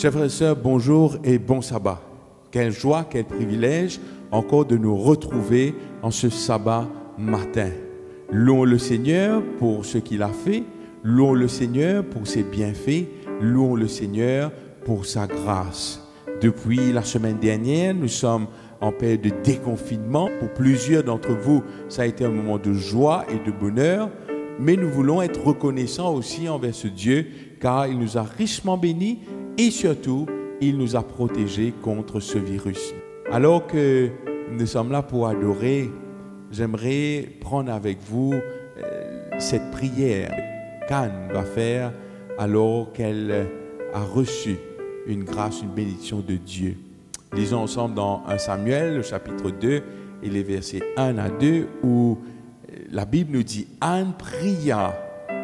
Chers frères et sœurs, bonjour et bon sabbat. Quelle joie, quel privilège encore de nous retrouver en ce sabbat matin. Louons le Seigneur pour ce qu'il a fait, louons le Seigneur pour ses bienfaits, louons le Seigneur pour sa grâce. Depuis la semaine dernière, nous sommes en période de déconfinement. Pour plusieurs d'entre vous, ça a été un moment de joie et de bonheur, mais nous voulons être reconnaissants aussi envers ce Dieu, car il nous a richement bénis et surtout, il nous a protégés contre ce virus. Alors que nous sommes là pour adorer, j'aimerais prendre avec vous cette prière qu'Anne va faire alors qu'elle a reçu une grâce, une bénédiction de Dieu. Lisons ensemble dans 1 Samuel, le chapitre 2 et les versets 1 à 2, où la Bible nous dit « Anne pria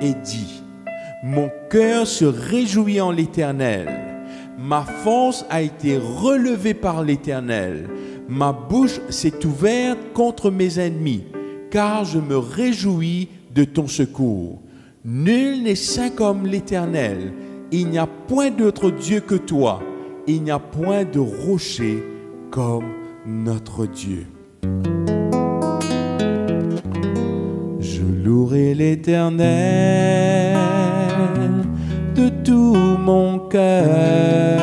et dit « Mon cœur se réjouit en l'Éternel, ma force a été relevée par l'Éternel, ma bouche s'est ouverte contre mes ennemis, car je me réjouis de ton secours. Nul n'est saint comme l'Éternel, il n'y a point d'autre Dieu que toi, il n'y a point de rocher comme notre Dieu. » Je louerai l'Éternel de tout mon cœur.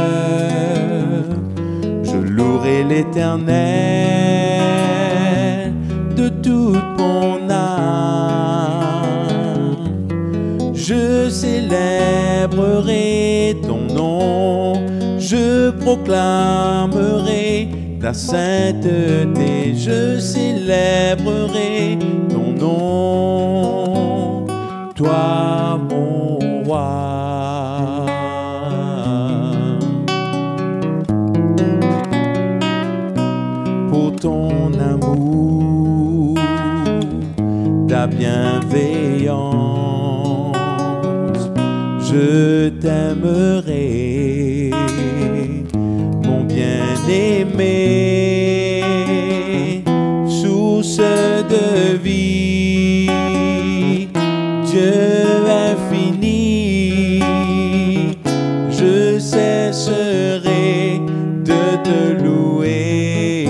Je louerai l'Éternel de toute mon âme. Je célébrerai ton nom, je proclamerai ta sainteté, je célébrerai ton nom, toi mon roi. Pour ton amour, ta bienveillance, je t'aimerai, mon bien-aimé, source de vie, Dieu infini, je cesserai de te louer.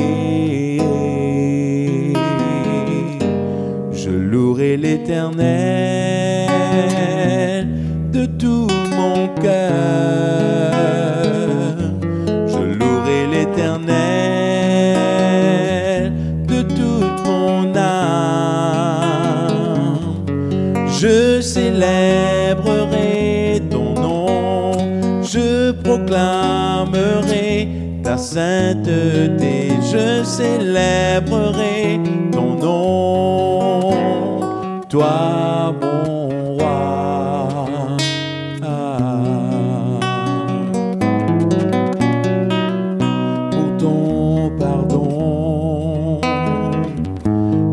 Je louerai l'Éternel de tout mon cœur. Je louerai l'Éternel de toute mon âme. Je célébrerai ton nom, je proclamerai ta sainteté, je célébrerai ton nom, toi mon roi. Pour ton pardon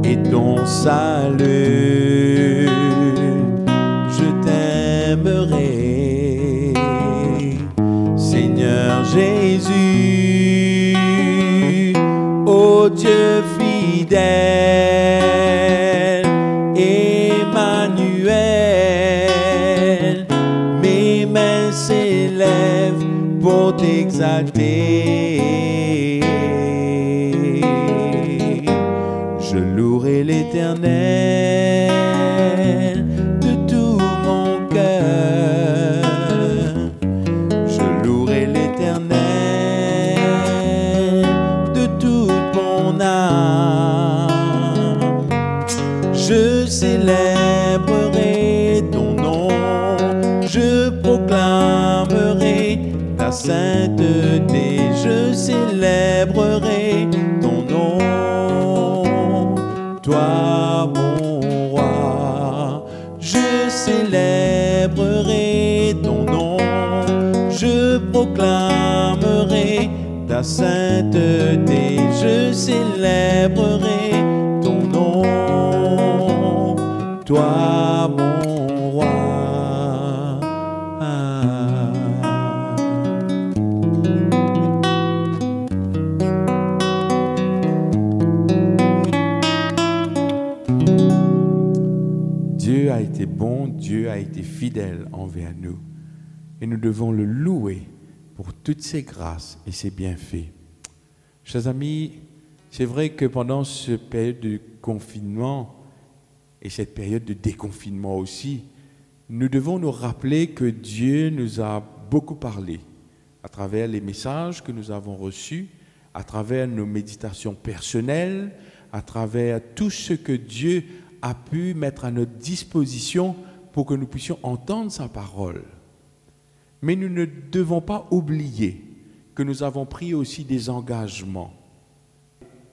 et ton salut, je t'aimerai, Seigneur Jésus, ô Dieu fidèle, Emmanuel, mes mains s'élèvent pour t'exalter. Je louerai l'Éternel de tout mon cœur. Je louerai l'Éternel de toute mon âme. Je célébrerai ton nom, je proclamerai ta sainteté, je célébrerai ton nom, toi mon roi. Je célébrerai ton nom, je proclamerai ta sainteté, je célébrerai ton nom, toi mon roi. Dieu a été bon, Dieu a été fidèle envers nous. Et nous devons le louer pour toutes ces grâces et ces bienfaits. Chers amis, c'est vrai que pendant cette période de confinement et cette période de déconfinement aussi, nous devons nous rappeler que Dieu nous a beaucoup parlé à travers les messages que nous avons reçus, à travers nos méditations personnelles, à travers tout ce que Dieu a pu mettre à notre disposition pour que nous puissions entendre sa parole. Mais nous ne devons pas oublier que nous avons pris aussi des engagements.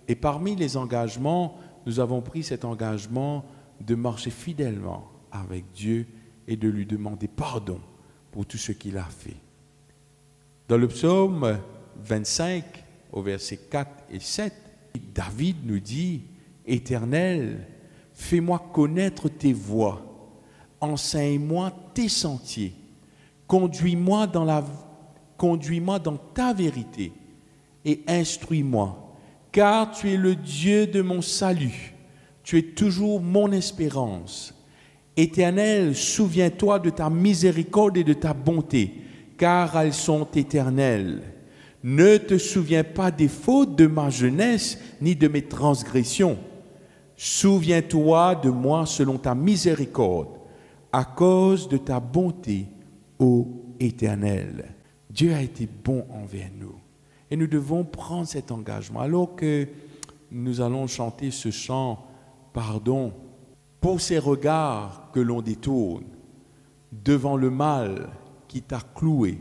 Et parmi les engagements, nous avons pris cet engagement de marcher fidèlement avec Dieu et de lui demander pardon pour tout ce qu'il a fait. Dans le psaume 25, au verset 4 et 7, David nous dit « Éternel, fais-moi connaître tes voies, enseigne-moi tes sentiers, conduis-moi dans ta vérité et instruis-moi, car tu es le Dieu de mon salut, tu es toujours mon espérance. Éternel, souviens-toi de ta miséricorde et de ta bonté, car elles sont éternelles. Ne te souviens pas des fautes de ma jeunesse, ni de mes transgressions. Souviens-toi de moi selon ta miséricorde, à cause de ta bonté, ô Éternel. » Dieu a été bon envers nous. Et nous devons prendre cet engagement. Alors que nous allons chanter ce chant « Pardon » pour ces regards que l'on détourne, devant le mal qui t'a cloué,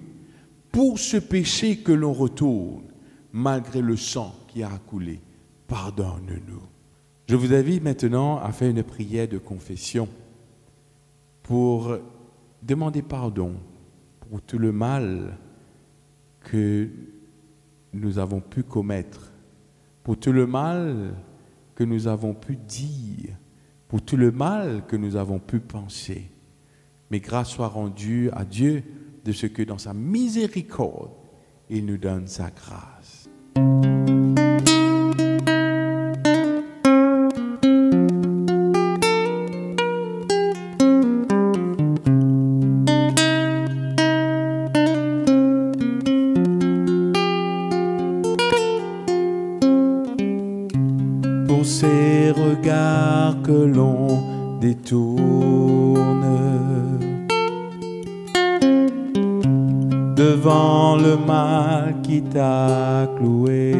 pour ce péché que l'on retourne, malgré le sang qui a coulé, pardonne-nous. Je vous invite maintenant à faire une prière de confession pour demander pardon pour tout le mal que nous avons pu commettre, pour tout le mal que nous avons pu dire, pour tout le mal que nous avons pu penser. Mais grâce soit rendue à Dieu de ce que dans sa miséricorde, il nous donne sa grâce. Pour ces regards que l'on détourne devant le mal qui t'a cloué,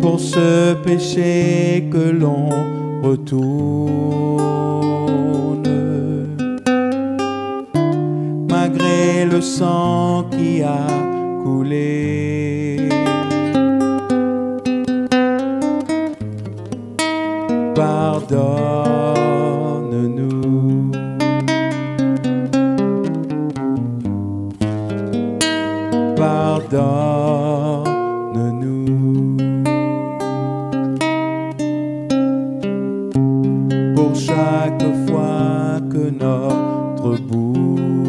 pour ce péché que l'on retourne, malgré le sang qui a coulé. Pardonne-nous. Pardonne-nous. Pour chaque fois que notre bouche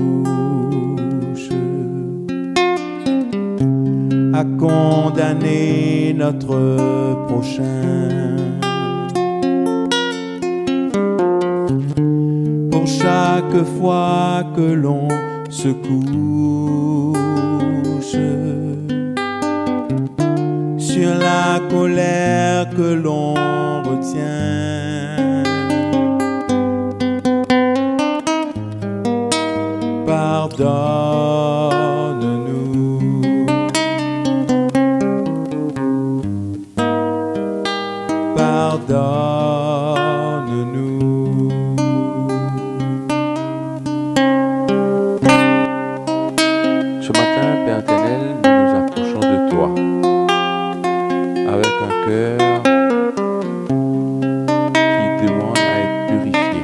a condamné notre prochain, pour chaque fois que l'on se couche sur la colère que l'on retient, pardonne-nous. Pardonne-nous. Ce matin, Père éternel, nous nous approchons de toi avec un cœur qui demande à être purifié,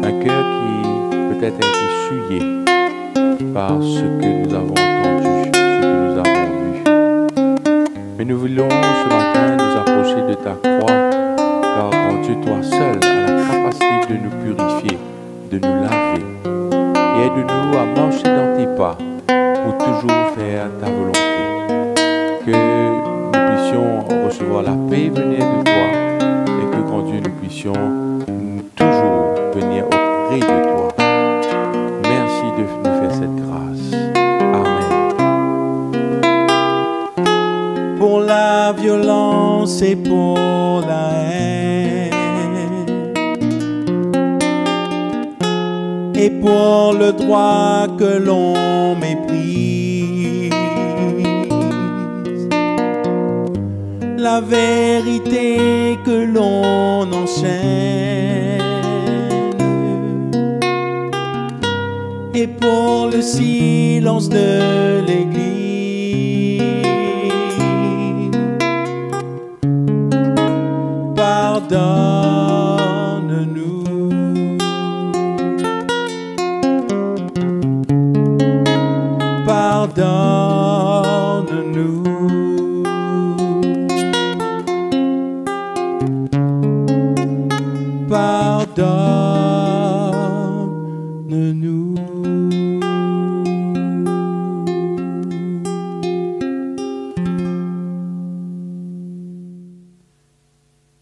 un cœur qui peut-être a été souillé par ce que nous avons entendu, ce que nous avons vu. Mais nous voulons ce matin nous approcher de ta croix, car en Dieu, toi seul, as la capacité de nous purifier, de nous laver. Et aide-nous à marcher dans tes pas pour toujours faire ta volonté. Que nous puissions recevoir la paix venir de toi et que, grand Dieu, nous puissions toujours venir auprès de toi. violence et pour la haine, et pour le droit que l'on méprise, la vérité que l'on enchaîne, et pour le silence de l'Église. Pardonne-nous, pardonne-nous, pardonne-nous.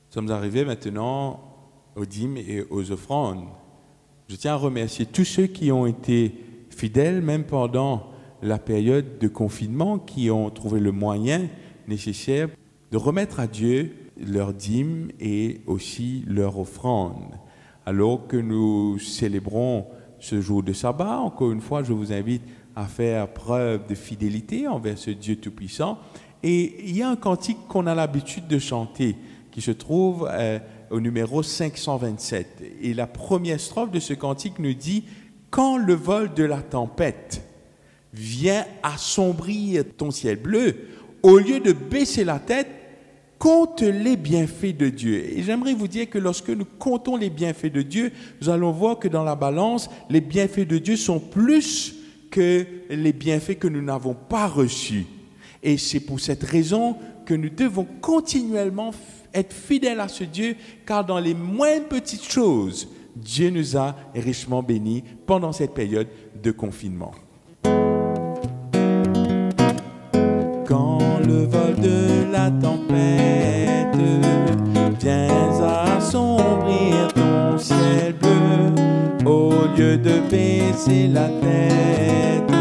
Nous sommes arrivés maintenant aux dîmes et aux offrandes. Je tiens à remercier tous ceux qui ont été fidèles, même pendant la période de confinement, qui ont trouvé le moyen nécessaire de remettre à Dieu leurs dîmes et aussi leurs offrandes. Alors que nous célébrons ce jour de sabbat, encore une fois, je vous invite à faire preuve de fidélité envers ce Dieu Tout-Puissant. Et il y a un cantique qu'on a l'habitude de chanter, qui se trouve au numéro 527. Et la première strophe de ce cantique nous dit « Quand le vol de la tempête vient assombrir ton ciel bleu, au lieu de baisser la tête, compte les bienfaits de Dieu. » Et j'aimerais vous dire que lorsque nous comptons les bienfaits de Dieu, nous allons voir que dans la balance, les bienfaits de Dieu sont plus que les bienfaits que nous n'avons pas reçus. Et c'est pour cette raison que nous devons continuellement être fidèles à ce Dieu, car dans les moindres petites choses, Dieu nous a richement bénis pendant cette période de confinement. Quand le vol de la tempête vient assombrir ton ciel bleu, au lieu de baisser la tête,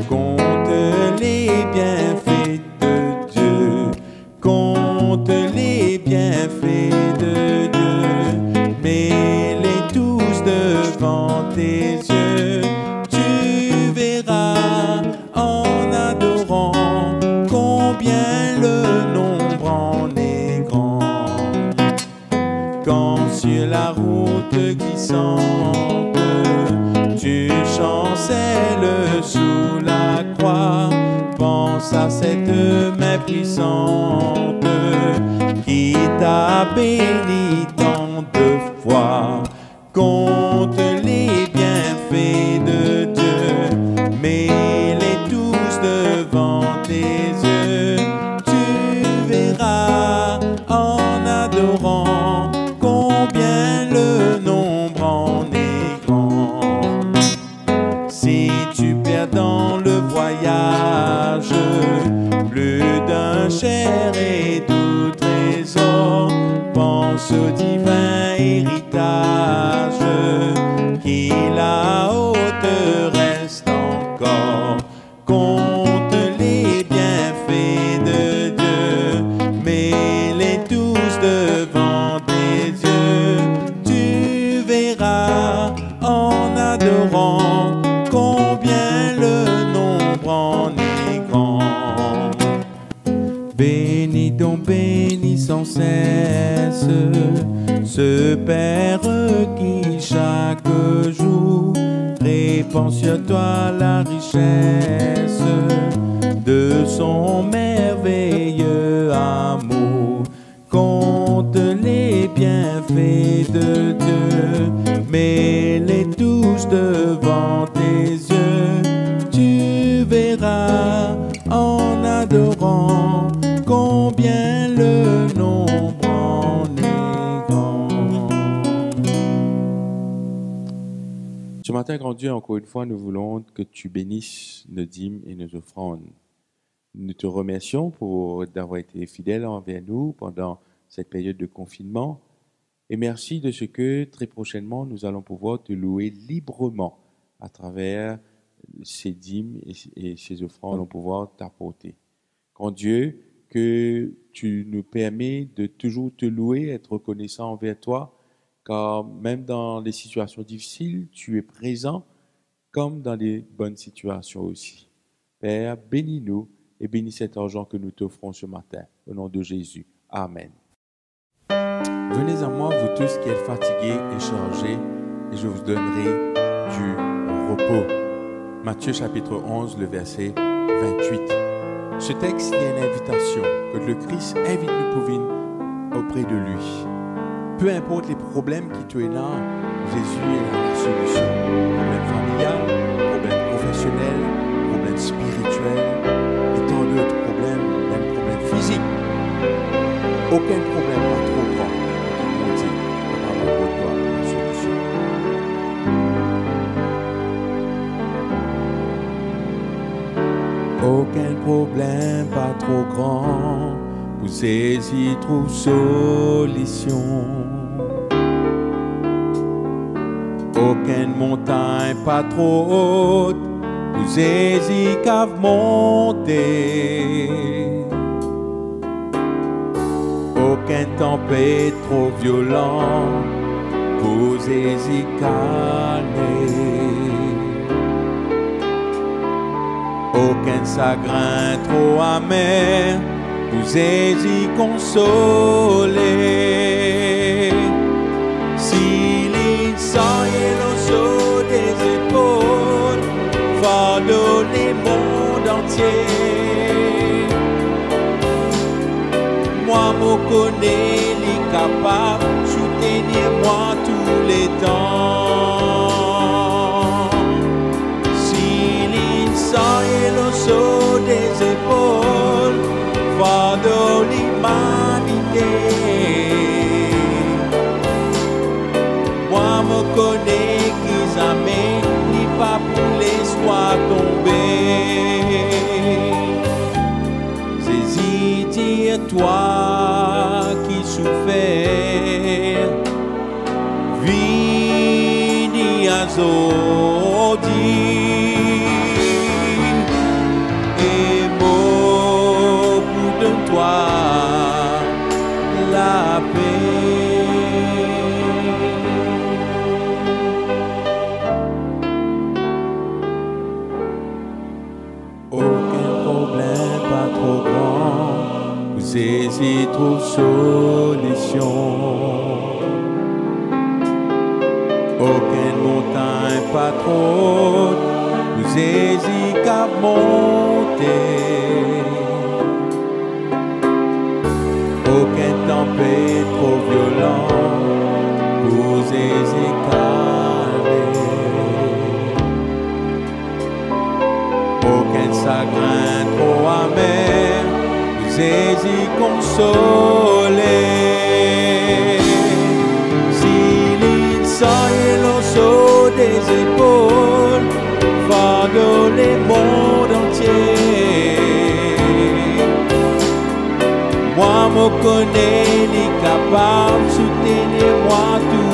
compte les bienfaits de Dieu, compte les bienfaits de Dieu, mets-les tous devant tes yeux, tu verras en adorant combien le nombre en est grand. Quand sur la route glissante tu chancelles sous la croix, pense à cette main puissante qui t'a béni tant de fois. Compte les bienfaits de Dieu, mets-les tous devant tes yeux, tu verras en adorant combien le nombre en est grand. Si tu perds dans le voyage plus d'un cher et tout trésor, pense au divin héritage qui là-haut te reste encore. Compte les bienfaits de Dieu, mets-les tous devant tes yeux, tu verras en adorant combien le nombre en est grand. Bénis donc, bénis sans cesse ce Père qui chaque jour répand sur toi la richesse de son merveilleux amour. Compte les bienfaits de Dieu, mets-les tous devant tes yeux, tu verras en adorant combien le nombre en est grand. Ce matin, grand Dieu, encore une fois, nous voulons que tu bénisses nos dîmes et nos offrandes. Nous te remercions d'avoir été fidèle envers nous pendant cette période de confinement. Et merci de ce que très prochainement, nous allons pouvoir te louer librement à travers ces dîmes et ces offrandes, nous allons pouvoir t'apporter. Grand Dieu, que tu nous permets de toujours te louer, être reconnaissant envers toi, car même dans les situations difficiles, tu es présent, comme dans les bonnes situations aussi. Père, bénis-nous et bénis cet argent que nous t'offrons ce matin. Au nom de Jésus. Amen. Venez à moi, vous tous qui êtes fatigués et chargés, et je vous donnerai du repos. Matthieu chapitre 11, le verset 28. Ce texte est une invitation que le Christ invite nous pour venir auprès de lui. Peu importe les problèmes qui te là, Jésus est la solution. Problème familial, problème professionnel, problème spirituel, et tant d'autres problèmes, même problème physique. Aucun problème pas trop grand qui nous dit qu'on va avoir pour toi la solution. Aucun problème pas trop grand, pour saisir trouve solution. Aucune montagne pas trop haute, pour saisir cave monter. Aucune tempête trop violente, pour saisir calmer. Aucun chagrin trop amer, vous êtes consolé. Si l'instant est l'osso des épaules, fardeau les mondes entiers. Moi, me connais, les capables, soutenir moi tous les temps. Si l'instant est l'osso des épaules, fardeau l'humanité. Moi me connais qu'ils amènent, ni pas pour l'espoir tomber. Saisis, dire-toi qui souffert, vini à Zodi. La paix. Aucun problème pas trop grand, vous y trouve solution. Aucune montagne pas trop haute, vous y qu'à monter. Aucune tempête trop violente, vous calmer. Aucun chagrin trop amer, vous consoler. Si l'instant est l'osso des épaules, fardeau les mondes entiers. Moi me connais, les capables, soutenez-moi tous